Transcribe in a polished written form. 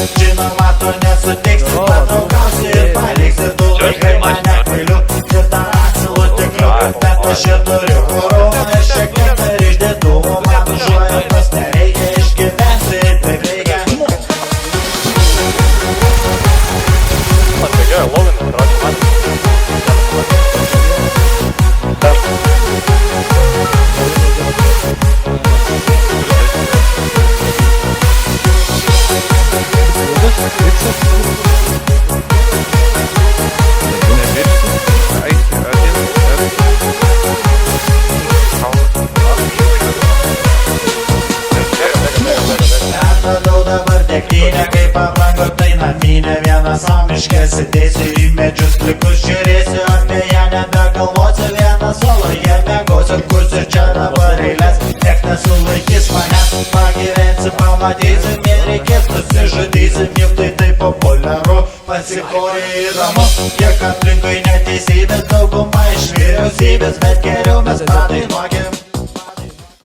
Žinoma, tu nesutiksi, patraukausi ir paliksi. Tu laikai mane kvailiu ir dar atsilu tikliu. Bet aš ir turiu horūną ir šiek tiek dar išdėdumų. Man užuojautos nereikia, išgyventi taip reikia. Atbėgėjo Lovinas, rodė man. Atradau dabar degtinę, kaip pabrango tai naminė. Vieną samiškę sėdėsiu į medžius plikus, žiūrėsiu apie ją, nebegalvosiu. Vieną soloje mėgosiu, kursiu čia dabar eilės. Niek nesulaikys mane, pagyvensiu, pamatysiu, nereikės nusižudysiu. Juk tai taip populiaru, pasikorė įdomu. Kiek aplinkui neteisybės, dauguma iš vyriausybės, bet geriau mes padainuokim.